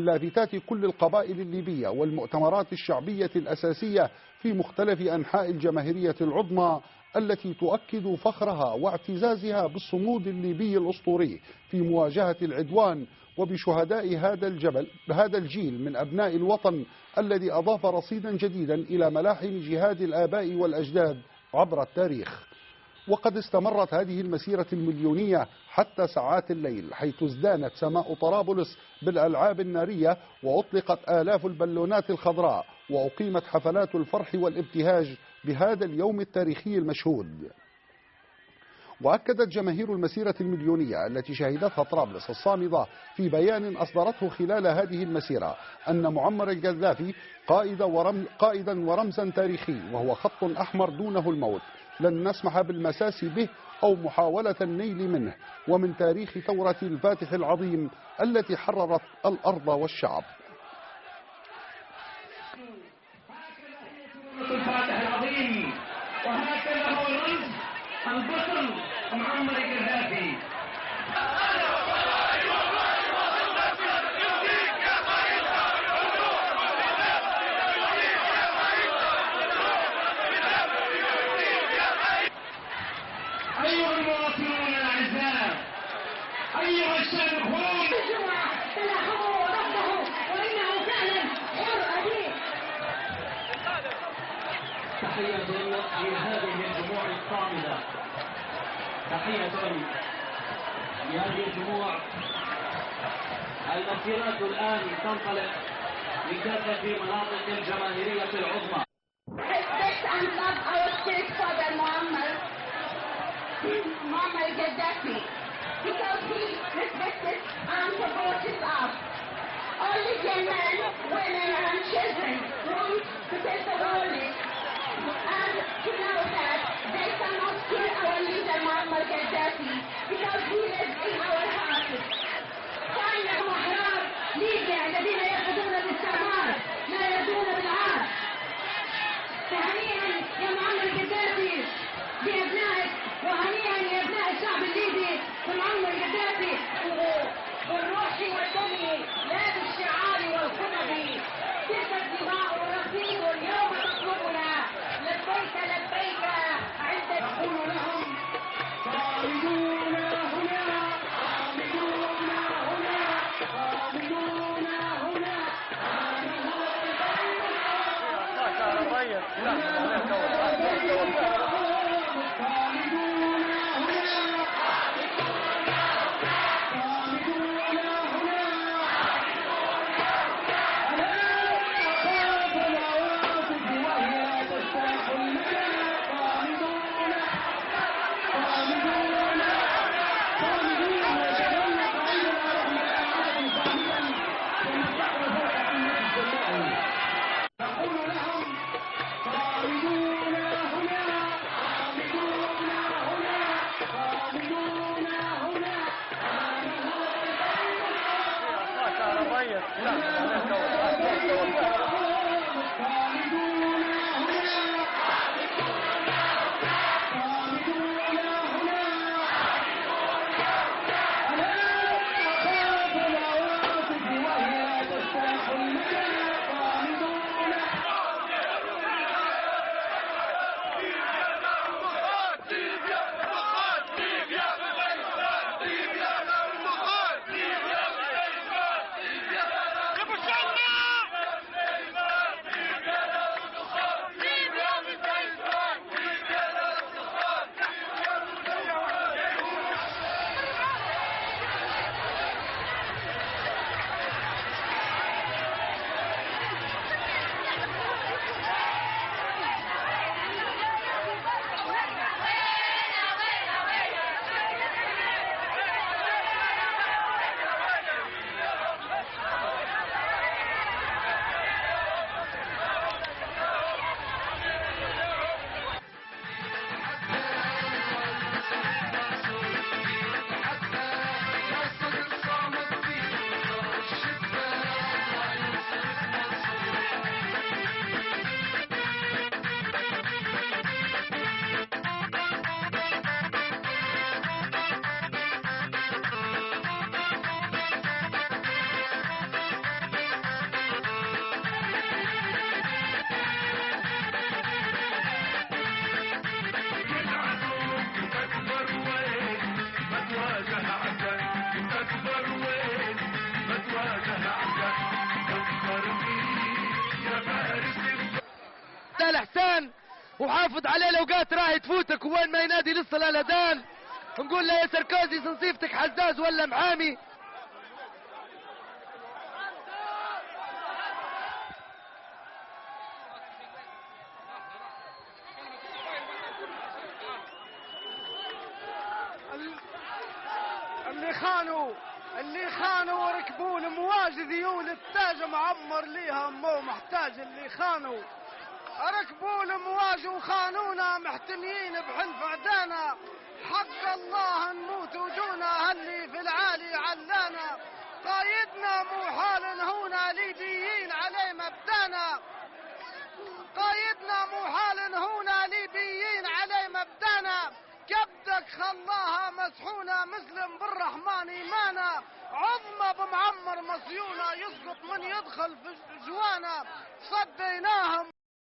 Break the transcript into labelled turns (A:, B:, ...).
A: من لافتات كل القبائل الليبية والمؤتمرات الشعبية الأساسية في مختلف أنحاء الجماهيرية العظمى التي تؤكد فخرها واعتزازها بالصمود الليبي الأسطوري في مواجهة العدوان وبشهداء هذا الجيل من أبناء الوطن الذي أضاف رصيدا جديدا إلى ملاحم جهاد الآباء والأجداد عبر التاريخ. وقد استمرت هذه المسيرة المليونية حتى ساعات الليل، حيث ازدانت سماء طرابلس بالألعاب النارية وأطلقت آلاف البالونات الخضراء وأقيمت حفلات الفرح والابتهاج بهذا اليوم التاريخي المشهود. وأكدت جماهير المسيرة المليونية التي شهدتها طرابلس الصامدة في بيان أصدرته خلال هذه المسيرة أن معمر القذافي قائدا ورمزا تاريخي وهو خط أحمر دونه الموت، لن نسمح بالمساس به أو محاولة النيل منه، ومن تاريخ ثورة الفاتح العظيم التي حررت الأرض والشعب.
B: الفاتح العظيم، وهكذا هو الرمز البطل معمر القذافي. أيها المواطنون الأعزاء، أيها الشامخون،
C: تلاحظوا ربه وإنه فعلا حر أبيه.
B: تحية لهذه الجموع الصامدة، تحية لهذه الجموع. المسيرات الآن تنطلق لكافة مناطق الجماهيرية العظمى.
C: Respect and love our spirit father Muammar Gaddafi, because he respected and supported us. All Libyan men, women and children want to tell the world and to know that they cannot kill our leader Muammar Gaddafi because he lives in our hearts. فإنهم أحرار ليبيا الذين يرفضون الاستعمار لا يرضون بالعار. تهنئا يا معمر القذافي بأبنائك، وهنيئا لأبناء الشعب الليبي بمعمر القذافي بالروح والدم لا بالشعار والخطب. تلك الدماء رصيد اليوم تطلبنا، لبيك لبيك عند نقول لهم
B: خالدون هنا، خالدون هنا، خالدون هنا.
D: آل حسين، وحافظ عليه الأوقات راهي تفوتك، وين ما ينادي للصلاة الأذان نقول له يا سركوزي صنصيفتك حزاز ولا محامي.
E: اللي خانوا وركبوا المواج ذيول التاج معمر ليها مو محتاج. اللي خانوا ركبوا المواج وخانونا محتميين بحلف عدانا، حق الله نموت ودونا هاللي في العالي علانا. قايدنا مو حال هونا ليبيين عليه مبدانا، قايدنا مو حال هونا ليبيين عليه مبدانا. كبدك خلاها مسحونة مسلم بالرحمن إيمانا، عظمة بمعمر مصيونة يسقط من يدخل في جوانا. صديناهم